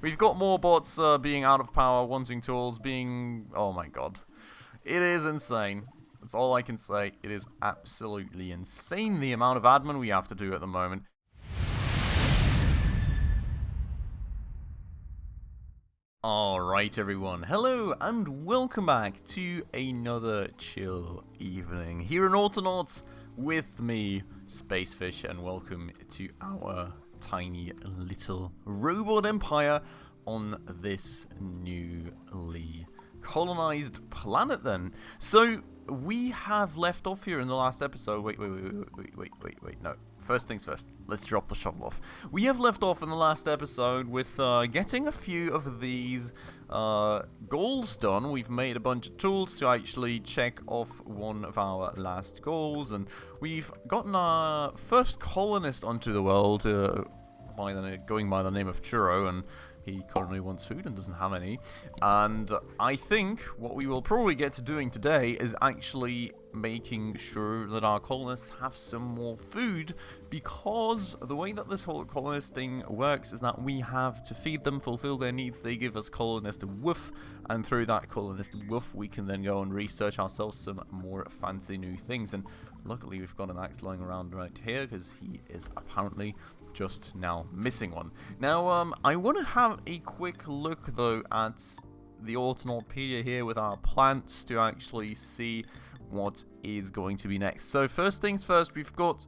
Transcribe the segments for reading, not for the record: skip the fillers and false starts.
We've got more bots being out of power, wanting tools, being... Oh my god. It is insane. That's all I can say. It is absolutely insane the amount of admin we have to do at the moment. Alright everyone, hello and welcome back to another chill evening here in Autonauts with me, Spacefish, and welcome to our tiny little robot empire on this newly colonized planet then. So, we have left off here in the last episode. Wait, no. First things first, let's drop the shovel off. We have left off in the last episode with getting a few of these goals done. We've made a bunch of tools to actually check off one of our last goals, and we've gotten our first colonist onto the world, going by the name of Churro, and he currently wants food and doesn't have any. And I think what we will probably get to doing today is actually making sure that our colonists have some more food, because the way that this whole colonist thing works is that we have to feed them, fulfill their needs. They give us colonist woof, and through that colonist woof we can then go and research ourselves some more fancy new things. And luckily we've got an axe lying around right here, because he is apparently just now missing one. Now I want to have a quick look though at the Autonautpedia here with our plants to actually see what is going to be next. So first things first, we've got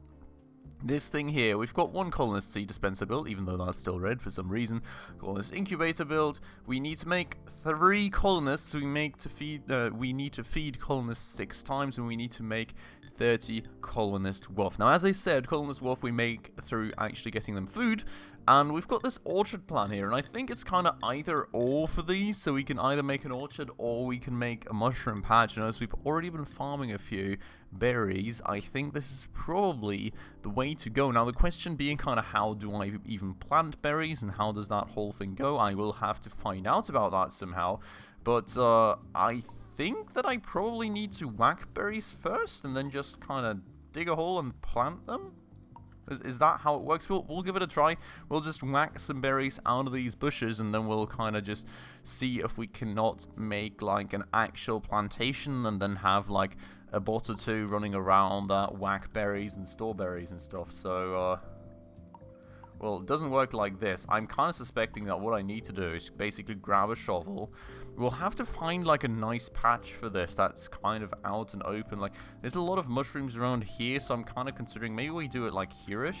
this thing here. We've got one colonist seed dispenser built, even though that's still red for some reason. Colonist incubator built. We need to make 3 colonists. We need to feed colonists 6 times, and we need to make 30 colonist wolf. Now, as I said, colonist wolf we make through actually getting them food. And we've got this orchard plan here, and I think it's kind of either or for these, so we can either make an orchard or we can make a mushroom patch. And as we've already been farming a few berries, I think this is probably the way to go. Now the question being kind of how do I even plant berries and how does that whole thing go? I will have to find out about that somehow, but I think that I probably need to whack berries first and then just kind of dig a hole and plant them. Is that how it works? We'll give it a try. We'll just whack some berries out of these bushes, and then we'll kind of just see if we cannot make like an actual plantation and then have like a bot or 2 running around that whack berries and store berries and stuff. So, well, it doesn't work like this. I'm kind of suspecting that what I need to do is basically grab a shovel. We'll have to find like a nice patch for this that's kind of out and open. Like, there's a lot of mushrooms around here, so I'm kind of considering maybe we do it like here-ish.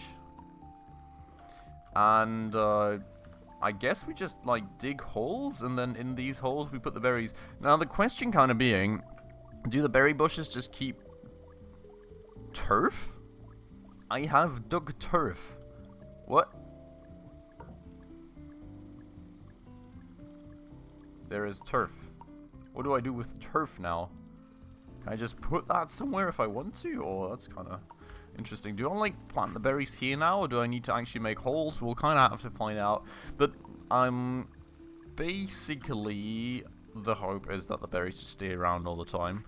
And I guess we just like dig holes, and then in these holes we put the berries. Now the question kind of being, do the berry bushes just keep turf? I have dug turf. What? There is turf. What do I do with turf now? Can I just put that somewhere if I want to? Oh, that's kind of interesting. Do I like plant the berries here now, or do I need to actually make holes? We'll kind of have to find out. But basically the hope is that the berries just stay around all the time.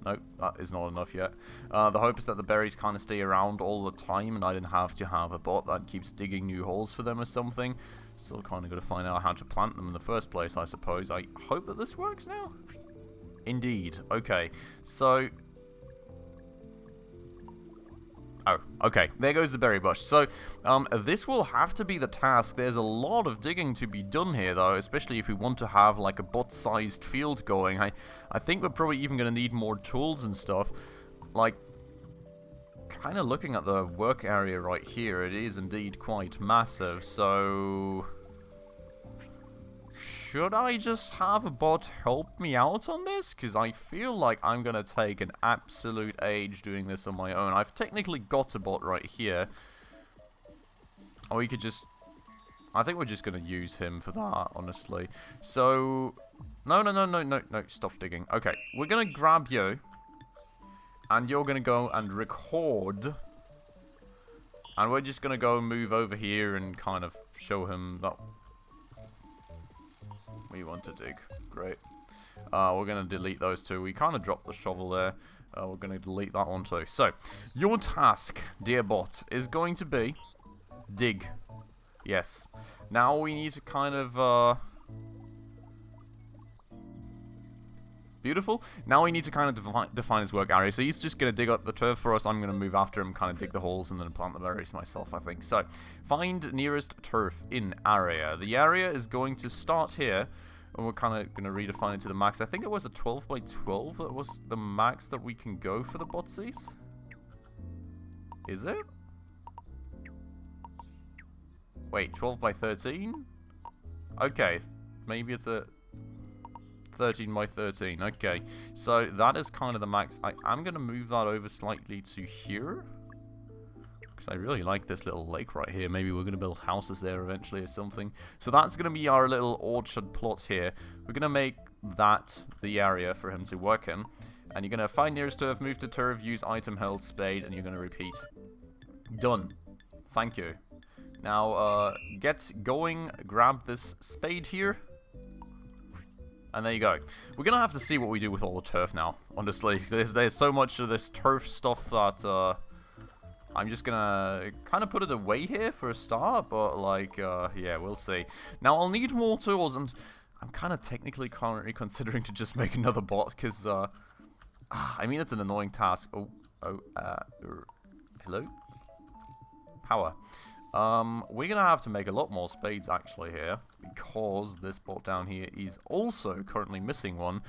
Nope, that is not enough yet. The hope is that the berries kind of stay around all the time, and I didn't have to have a bot that keeps digging new holes for them or something. Still kind of got to find out how to plant them in the first place, I suppose. I hope that this works now. Indeed. Okay, so... Oh, okay. There goes the berry bush. So, this will have to be the task. There's a lot of digging to be done here, though, especially if we want to have, like, a bot-sized field going. I think we're probably even going to need more tools and stuff. Like, kind of looking at the work area right here, it is indeed quite massive, so... Should I just have a bot help me out on this? Because I feel like I'm going to take an absolute age doing this on my own. I've technically got a bot right here. Or we could just... I think we're just going to use him for that, honestly. So... No, stop digging. Okay, we're going to grab you. And you're going to go and record. And we're just going to go and move over here and kind of show him that... we want to dig. Great. We're going to delete those two. We kind of dropped the shovel there. We're going to delete that one too. So, your task, dear bot, is going to be dig. Yes. Now we need to kind of, beautiful. Now we need to kind of define his work area. So he's just going to dig up the turf for us. I'm going to move after him, kind of dig the holes, and then plant the berries myself, I think. So, find nearest turf in area. The area is going to start here, and we're kind of going to redefine it to the max. I think it was a 12 by 12 that was the max that we can go for the botsies. Is it? Wait, 12 by 13? Okay, maybe it's a 13 by 13. Okay, so that is kind of the max. I'm going to move that over slightly to here, because I really like this little lake right here. Maybe we're going to build houses there eventually or something. So that's going to be our little orchard plot here. We're going to make that the area for him to work in. And you're going to find nearest turf, move to turf, use item held, spade, and you're going to repeat. Done. Thank you. Now, get going, grab this spade here. And there you go. We're going to have to see what we do with all the turf now, honestly. There's so much of this turf stuff that I'm just going to kind of put it away here for a start. But, like, yeah, we'll see. Now, I'll need more tools, and I'm kind of technically currently considering to just make another bot, because, I mean, it's an annoying task. Hello? Power. We're going to have to make a lot more spades actually here, because this bot down here is also currently missing one.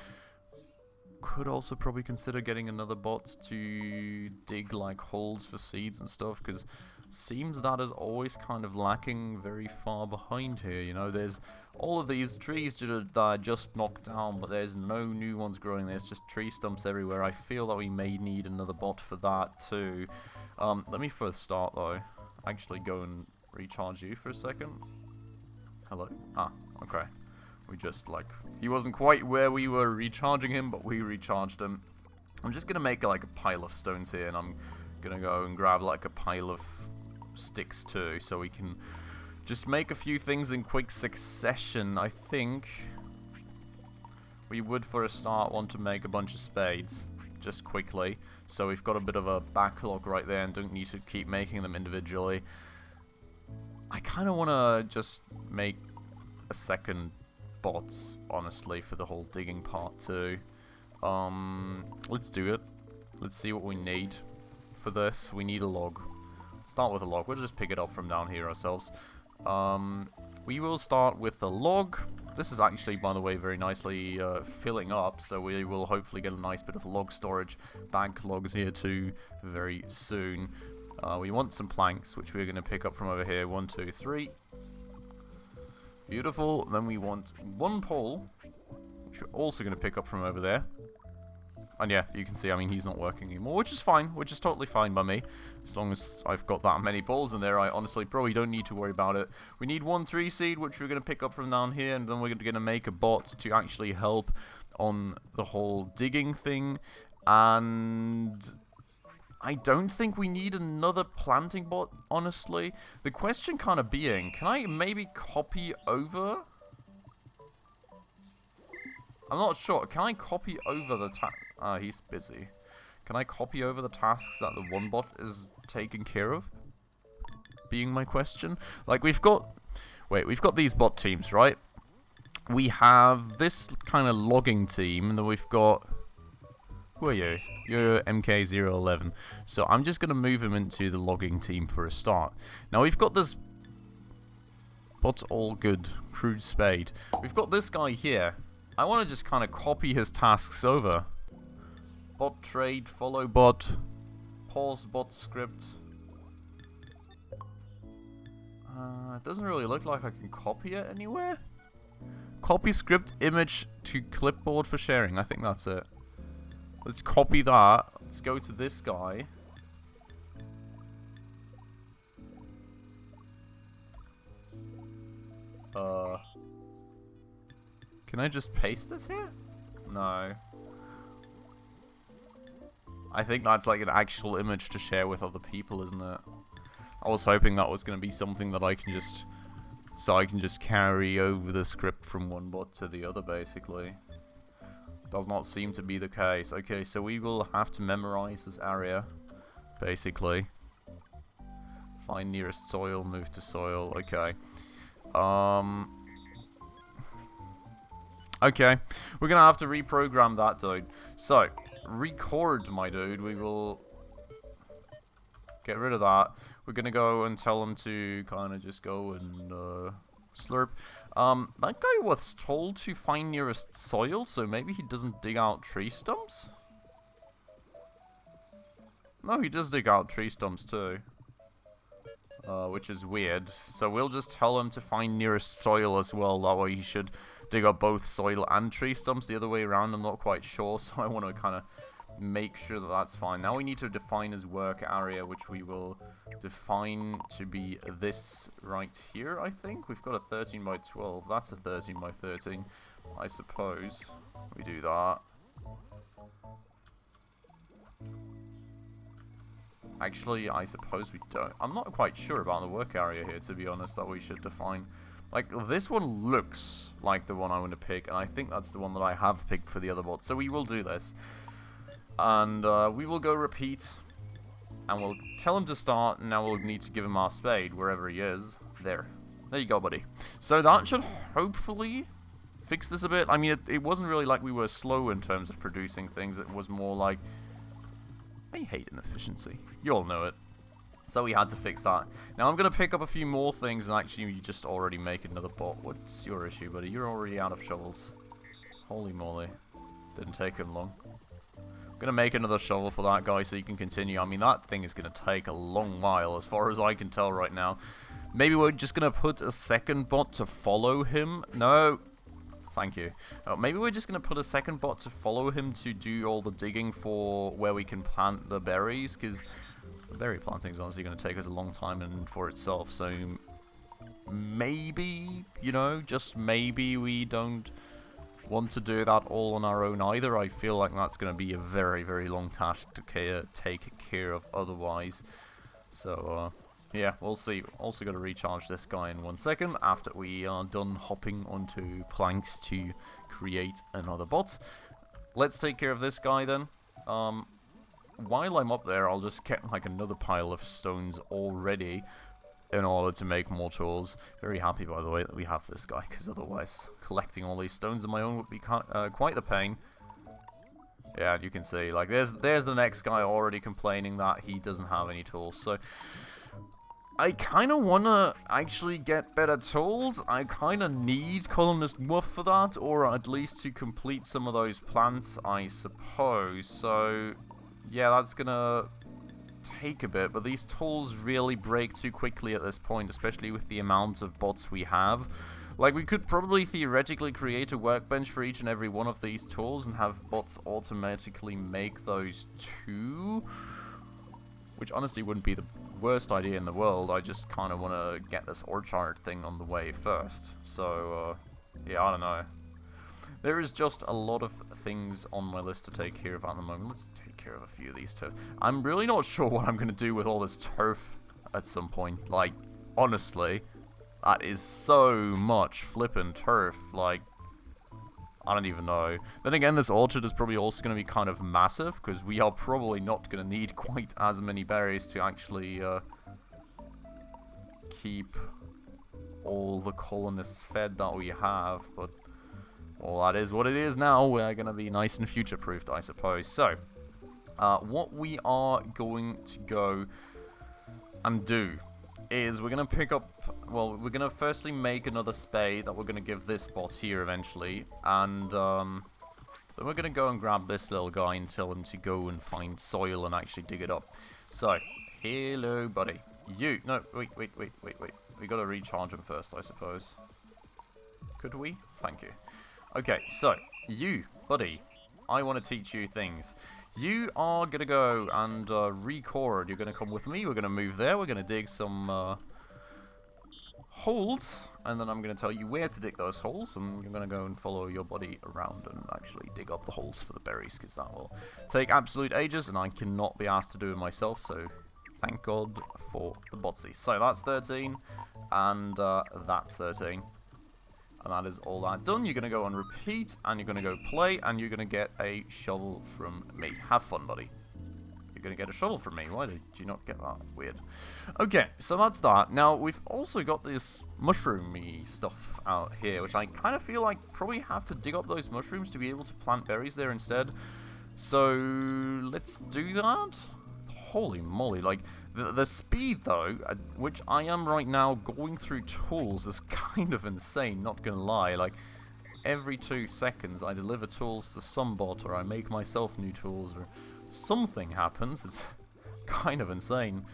Could also probably consider getting another bot to dig like holes for seeds and stuff, because seems that is always kind of lacking very far behind here. You know, there's all of these trees that are just knocked down, but there's no new ones growing. There's just tree stumps everywhere. I feel that we may need another bot for that too. Let me first start though. Actually go and recharge you for a second. Hello? Ah, okay. We just, like, he wasn't quite where we were recharging him, but we recharged him. I'm just gonna make, like, a pile of stones here, and I'm gonna go and grab, like, a pile of sticks, too, so we can just make a few things in quick succession. I think we would, for a start, want to make a bunch of spades, just quickly. So we've got a bit of a backlog right there and don't need to keep making them individually. I kind of want to just make a second bot, honestly, for the whole digging part too. Let's do it. Let's see what we need for this. We need a log. Start with a log. We'll just pick it up from down here ourselves. We will start with a log. This is actually, by the way, very nicely filling up, so we will hopefully get a nice bit of log storage, backlogs here too, very soon. We want some planks, which we're going to pick up from over here. 1, 2, 3. Beautiful. Then we want one pole, which we're also going to pick up from over there. And yeah, you can see, I mean, he's not working anymore, which is fine, which is totally fine by me. As long as I've got that many balls in there, I honestly probably don't need to worry about it. We need 1 3 seed, which we're going to pick up from down here, and then we're going to make a bot to actually help on the whole digging thing. And I don't think we need another planting bot, honestly. The question kind of being, can I maybe copy over? I'm not sure. Can I copy over the he's busy. Can I copy over the tasks that the one bot is taking care of? Being my question. Like, we've got these bot teams, right? We have this kind of logging team, and then we've got... Who are you? You're MK011. So I'm just going to move him into the logging team for a start. Now, we've got this... Bot's all good. Crude spade. We've got this guy here. I want to just kind of copy his tasks over. Bot trade, follow bot, pause bot script. It doesn't really look like I can copy it anywhere. Copy script image to clipboard for sharing. I think that's it. Let's copy that. Let's go to this guy. Can I just paste this here? No. I think that's like an actual image to share with other people, isn't it? I was hoping that was going to be something that I can just... So I can just carry over the script from one bot to the other, basically. Does not seem to be the case. Okay, so we will have to memorize this area, basically. Find nearest soil, move to soil. Okay. Okay. We're gonna have to reprogram that, dude. So, record, my dude. We will get rid of that. We're gonna go and tell him to kind of just go and slurp. That guy was told to find nearest soil, so maybe he doesn't dig out tree stumps? No, he does dig out tree stumps too. Which is weird. So we'll just tell him to find nearest soil as well. That way he should dig up both soil and tree stumps. The other way around, I'm not quite sure. So I want to kind of make sure that that's fine. Now we need to define his work area, which we will define to be this right here, I think. We've got a 13 by 12. That's a 13 by 13, I suppose. We do that. Actually, I suppose we don't. I'm not quite sure about the work area here, to be honest, that we should define. Like, this one looks like the one I want to pick, and I think that's the one that I have picked for the other bot. So we will do this. And we will go repeat, and we'll tell him to start, and now we'll need to give him our spade, wherever he is. There. There you go, buddy. So that should hopefully fix this a bit. I mean, it wasn't really like we were slow in terms of producing things. It was more like... I hate inefficiency. You all know it. So we had to fix that. Now I'm going to pick up a few more things, and actually you just already make another bot. What's your issue, buddy? You're already out of shovels. Holy moly. Didn't take him long. I'm going to make another shovel for that guy so you can continue. I mean, that thing is going to take a long while as far as I can tell right now. Maybe we're just going to put a second bot to follow him. No. Thank you. Maybe we're just going to put a second bot to follow him to do all the digging for where we can plant the berries, because the berry planting is honestly going to take us a long time and for itself, so maybe, you know, just maybe we don't want to do that all on our own either. I feel like that's going to be a very, very long task to take care of otherwise. So, yeah, we'll see. Also got to recharge this guy in 1 second after we are done hopping onto planks to create another bot. Let's take care of this guy then. While I'm up there, I'll just get like another pile of stones already in order to make more tools. Very happy, by the way, that we have this guy, because otherwise collecting all these stones on my own would be quite the pain. Yeah, you can see, like, there's the next guy already complaining that he doesn't have any tools. So I kind of want to actually get better tools. I kind of need columnist woof for that, or at least to complete some of those plants, I suppose. So yeah, that's gonna take a bit, but these tools really break too quickly at this point, especially with the amount of bots we have. Like, we could probably theoretically create a workbench for each and every one of these tools and have bots automatically make those too, which honestly wouldn't be the worst idea in the world. I just kind of want to get this orchard thing on the way first. So, yeah, I don't know. There is just a lot of things on my list to take care of at the moment. Let's take care of a few of these turf. I'm really not sure what I'm going to do with all this turf at some point. Like, honestly, that is so much flippin' turf. Like, I don't even know. Then again, this orchard is probably also going to be kind of massive, because we are probably not going to need quite as many berries to actually keep all the colonists fed that we have. But, well, that is what it is now. We're going to be nice and future-proofed, I suppose. So, what we are going to go and do is we're going to pick up, well, we're going to firstly make another spade that we're going to give this bot here eventually, and then we're going to go and grab this little guy and tell him to go and find soil and actually dig it up. So, hello, buddy. You, no, wait. We got to recharge him first, I suppose. Could we? Thank you. Okay, so, you, buddy, I want to teach you things. You are going to go and record. You're going to come with me. We're going to move there. We're going to dig some holes. And then I'm going to tell you where to dig those holes. And you're going to go and follow your buddy around and actually dig up the holes for the berries, because that will take absolute ages. And I cannot be asked to do it myself. So thank God for the botsy. So that's 13. And that's 13. And that is all that done. You're going to go and repeat, and you're going to go play, and you're going to get a shovel from me. Have fun, buddy. You're gonna get a shovel from me. Why did you not get that? Weird. Okay, so that's that. Now, we've also got this mushroomy stuff out here, which I kind of feel like probably have to dig up those mushrooms to be able to plant berries there instead. So, let's do that. Holy moly, like, the speed, though, at which I am right now going through tools is kind of insane, not gonna lie. Like, every 2 seconds I deliver tools to some bot, or I make myself new tools, or something happens. It's kind of insane.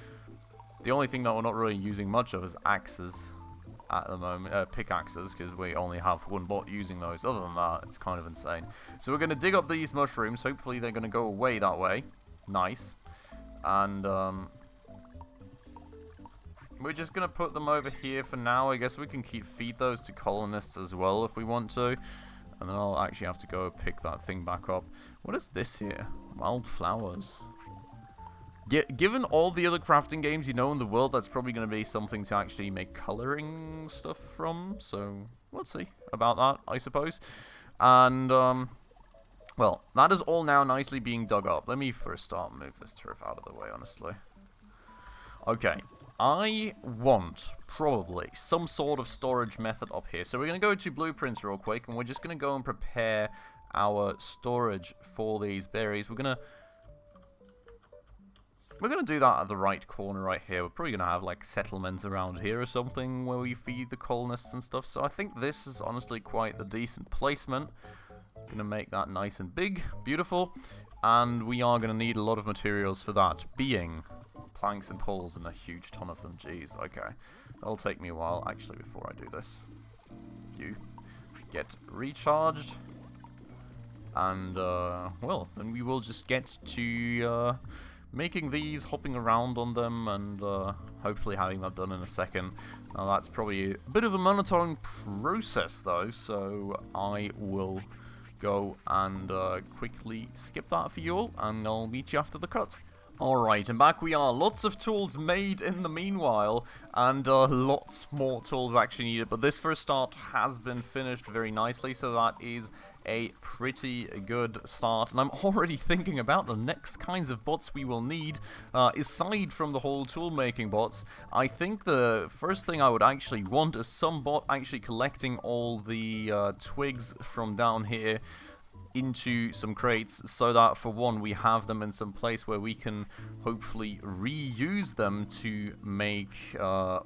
The only thing that we're not really using much of is axes at the moment, pickaxes, because we only have one bot using those. Other than that, it's kind of insane. So we're going to dig up these mushrooms. Hopefully they're going to go away that way. Nice. And we're just going to put them over here for now. I guess we can feed those to colonists as well if we want to. And then I'll actually have to go pick that thing back up. What is this here? Wildflowers. Given all the other crafting games you know in the world, that's probably going to be something to actually make coloring stuff from. So, we'll see about that, I suppose. And, well, that is all now nicely being dug up. Let me first start move this turf out of the way, honestly. Okay. I want, probably, some sort of storage method up here. So we're going to go to blueprints real quick, and we're just going to go and prepare our storage for these berries. We're going to do that at the right corner right here. We're probably going to have, like, settlements around here or something where we feed the colonists and stuff. So I think this is honestly quite a decent placement. Going to make that nice and big. Beautiful. And we are going to need a lot of materials for that, being planks and poles and a huge ton of them. Jeez, okay. That'll take me a while, actually, before I do this. You get recharged. And, well, then we will just get to, making these, hopping around on them, and, hopefully having that done in a second. Now, that's probably a bit of a monotone process, though, so I will go and, quickly skip that for you all, and I'll meet you after the cut. Alright, and back we are. Lots of tools made in the meanwhile, and lots more tools actually needed, but this first start has been finished very nicely, so that is a pretty good start. And I'm already thinking about the next kinds of bots we will need, aside from the whole tool making bots. I think the first thing I would actually want is some bot actually collecting all the twigs from down here into some crates, so that for one we have them in some place where we can hopefully reuse them to make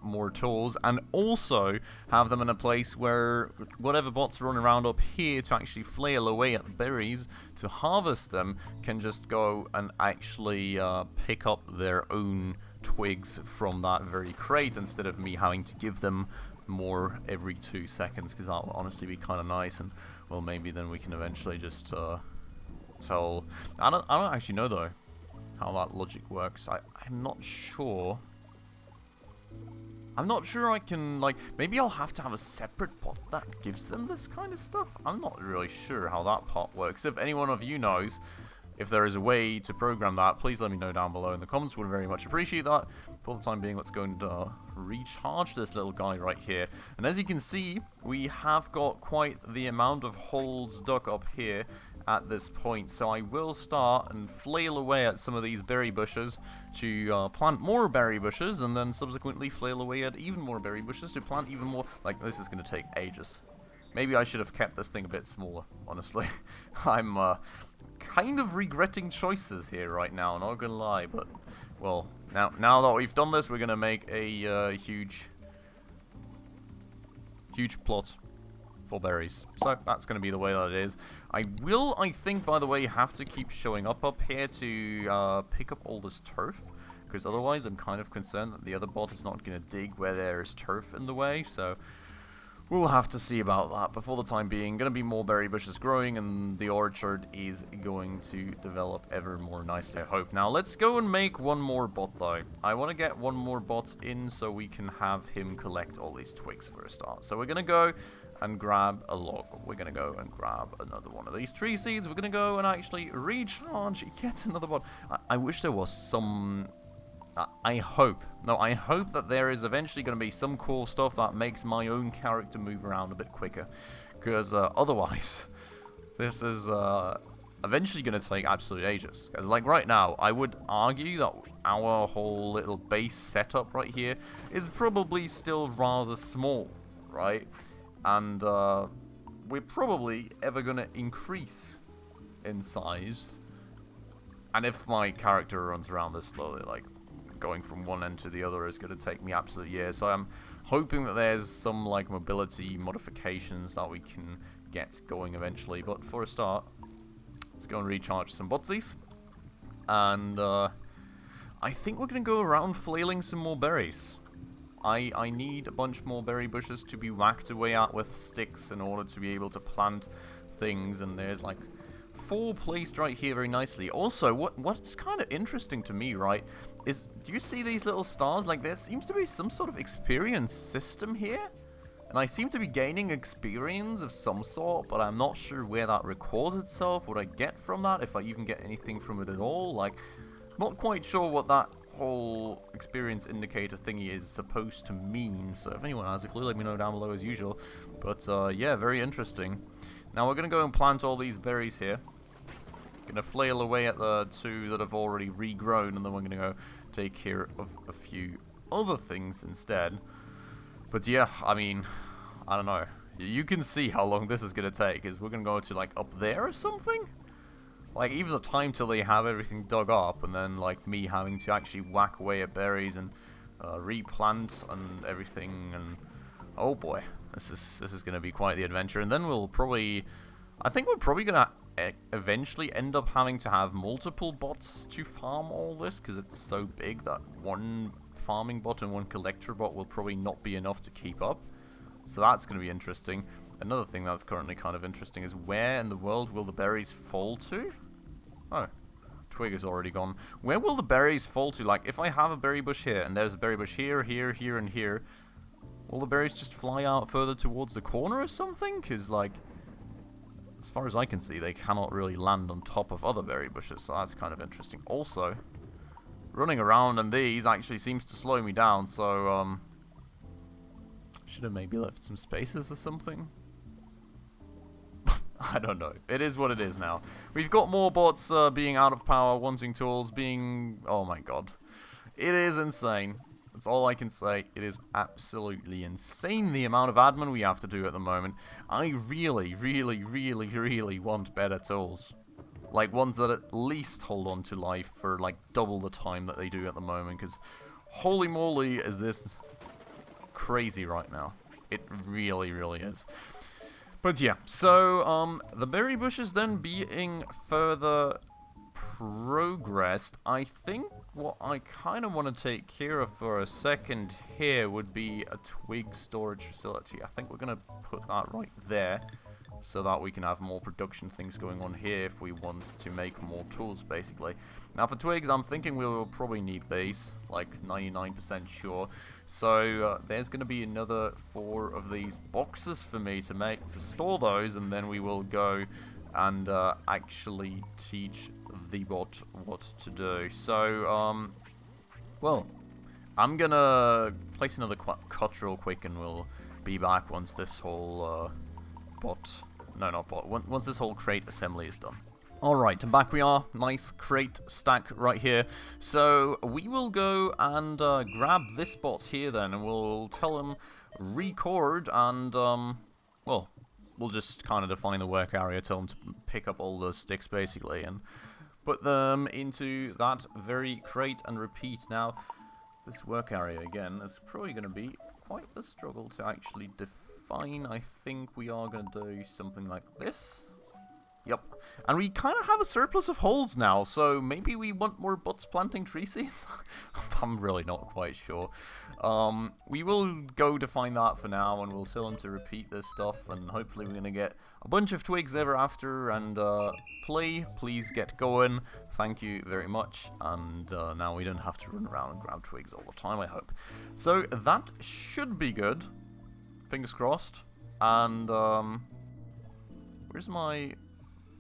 more tools, and also have them in a place where whatever bots run around up here to actually flail away at berries to harvest them can just go and actually pick up their own twigs from that very crate, instead of me having to give them more every 2 seconds, because that will honestly be kind of nice. And well, maybe then we can eventually just tell. I don't actually know though how that logic works. I'm not sure. I'm not sure I can, like, maybe I'll have to have a separate bot that gives them this kind of stuff. I'm not really sure how that part works. If any one of you knows, if there is a way to program that, please let me know down below in the comments. Would very much appreciate that. For the time being, let's go and recharge this little guy right here. And as you can see, we have got quite the amount of holes dug up here at this point. So I will start and flail away at some of these berry bushes to plant more berry bushes, and then subsequently flail away at even more berry bushes to plant even more. Like, this is going to take ages. Maybe I should have kept this thing a bit smaller, honestly. I'm kind of regretting choices here right now, not gonna lie, but, well, now that we've done this, we're gonna make a huge plot for berries. So that's gonna be the way that it is. I think, by the way, have to keep showing up here to pick up all this turf, because otherwise I'm kind of concerned that the other bot is not gonna dig where there is turf in the way, so we'll have to see about that. But for the time being, going to be more berry bushes growing, and the orchard is going to develop ever more nicely, I hope. Now, let's go and make one more bot, though. I want to get one more bot in so we can have him collect all these twigs for a start. So we're going to go and grab a log. We're going to go and grab another one of these tree seeds. We're going to go and actually recharge yet another bot. I wish there was some... I hope that there is eventually going to be some cool stuff that makes my own character move around a bit quicker, because otherwise this is a eventually going to take absolute ages. Because, like, right now, I would argue that our whole little base setup right here is probably still rather small, right? And we're probably ever going to increase in size. And if my character runs around this slowly, like, going from one end to the other is going to take me absolute years. So I'm hoping that there's some, like, mobility modifications that we can get going eventually. But for a start, let's go and recharge some butsies. And I think we're going to go around flailing some more berries. I need a bunch more berry bushes to be whacked away at with sticks in order to be able to plant things. And there's, like, 4 placed right here very nicely. Also, what's kind of interesting to me, right, is, do you see these little stars? Like, there seems to be some sort of experience system here. And I seem to be gaining experience of some sort, but I'm not sure where that records itself, what I get from that, if I even get anything from it at all. Like, not quite sure what that whole experience indicator thingy is supposed to mean. So if anyone has a clue, let me know down below as usual. But yeah, very interesting. Now we're going to go and plant all these berries here. Going to flail away at the 2 that have already regrown, and then we're going to go take care of a few other things instead. But yeah, I mean, I don't know. You can see how long this is going to take, because we're going to go to, like, up there or something? Like, even the time till they have everything dug up, and then, like, me having to actually whack away at berries and replant and everything, and oh boy, this is going to be quite the adventure. And then we'll probably, I think we're probably going to eventually end up having to have multiple bots to farm all this, because it's so big that one farming bot and one collector bot will probably not be enough to keep up. So that's going to be interesting. Another thing that's currently kind of interesting is, where in the world will the berries fall to? Oh, twig is already gone. Where will the berries fall to? Like, if I have a berry bush here, and there's a berry bush here, here, here, and here, will the berries just fly out further towards the corner or something? Because, like, as far as I can see, they cannot really land on top of other berry bushes, so that's kind of interesting. Also, running around on these actually seems to slow me down, so, should have maybe left some spaces or something. I don't know. It is what it is now. We've got more bots being out of power, wanting tools, being... Oh my god. It is insane. That's all I can say. It is absolutely insane the amount of admin we have to do at the moment. I really, really, really, really want better tools. Like, ones that at least hold on to life for, like, double the time that they do at the moment. Because, holy moly, is this crazy right now. It really, really is. But yeah, so, the berry bushes then being further progressed, I think what I kind of want to take care of for a second here would be a twig storage facility. I think we're going to put that right there, so that we can have more production things going on here if we want to make more tools, basically. Now, for twigs, I'm thinking we'll probably need these, like 99% sure. So, there's going to be another 4 of these boxes for me to store those, and then we will go and actually teach the bot what to do. So, well, I'm going to place another cut real quick, and we'll be back once this whole once this whole crate assembly is done. Alright, and back we are. Nice crate stack right here. So, we will go and grab this bot here then, and we'll tell him record, and, well, we'll just kind of define the work area, tell him to pick up all the sticks, basically, and put them into that very crate and repeat. Now, this work area, again, is probably going to be quite a struggle to actually define. I think we are going to do something like this. Yep. And we kind of have a surplus of holes now, so maybe we want more bots planting tree seeds? I'm really not quite sure. We will go define that for now, and we'll tell him to repeat this stuff, and hopefully we're going to get a bunch of twigs ever after, and please get going. Thank you very much, and now we don't have to run around and grab twigs all the time, I hope. So that should be good. Fingers crossed. And, where's my...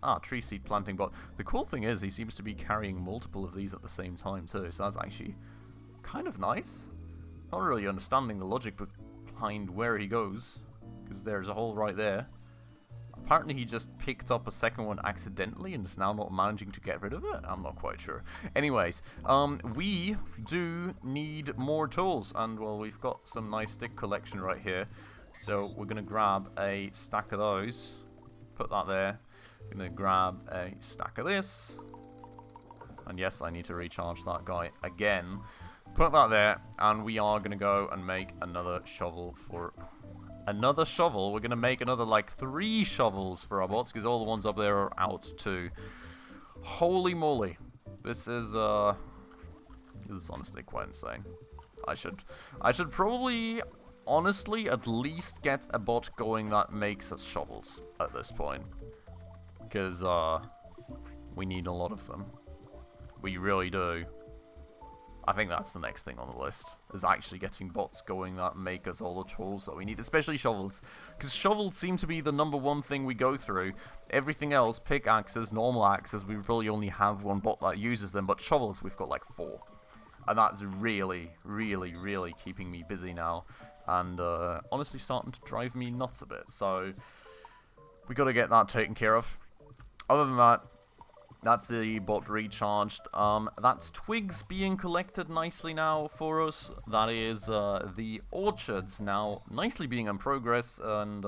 Ah, tree seed planting bot. The cool thing is he seems to be carrying multiple of these at the same time too, so that's actually kind of nice. Not really understanding the logic behind where he goes, because there's a hole right there. apparently he just picked up a second one accidentally and is now not managing to get rid of it. I'm not quite sure. Anyways, we do need more tools, and well, we've got some nice stick collection right here. So we're gonna grab a stack of those, put that there. Gonna grab a stack of this, and yes, I need to recharge that guy again. Put that there, and we are gonna go and make another shovel for another shovel. We're gonna make another like 3 shovels for our bots because all the ones up there are out too. Holy moly, this is honestly quite insane. I should probably honestly at least get a bot going that makes us shovels at this point, because we need a lot of them. We really do. I think that's the next thing on the list, is actually getting bots going that make us all the tools that we need, especially shovels. Because shovels seem to be the #1 thing we go through. Everything else, pickaxes, normal axes, we really only have 1 bot that uses them, but shovels, we've got like 4. And that's really, really, really keeping me busy now. And honestly starting to drive me nuts a bit. So we got to get that taken care of. Other than that, that's the bot recharged. That's twigs being collected nicely now for us. That is the orchards now nicely being in progress, and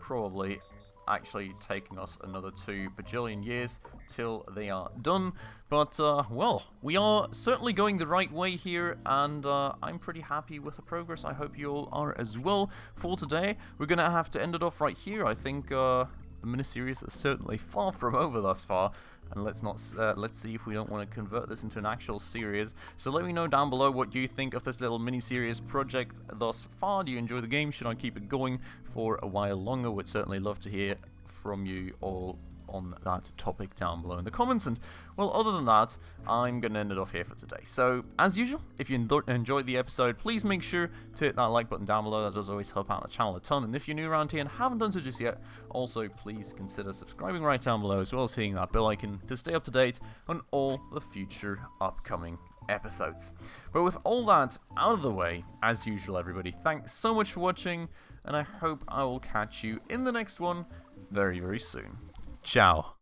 probably actually taking us another 2 bajillion years till they are done. But, well, we are certainly going the right way here, and I'm pretty happy with the progress. I hope you all are as well. For today, we're going to have to end it off right here. I think the mini-series is certainly far from over thus far. And let's see if we don't want to convert this into an actual series. So let me know down below what you think of this little mini-series project thus far. Do you enjoy the game? Should I keep it going for a while longer? Would certainly love to hear from you all on that topic down below in the comments. And well, other than that, I'm gonna end it off here for today. So as usual, if you enjoyed the episode, please make sure to hit that like button down below. That does always help out the channel a ton. And if you're new around here and haven't done so just yet, also please consider subscribing right down below, as well as hitting that bell icon to stay up to date on all the future upcoming episodes. But with all that out of the way, as usual, everybody, thanks so much for watching, and I hope I will catch you in the next one very, very soon. Ciao.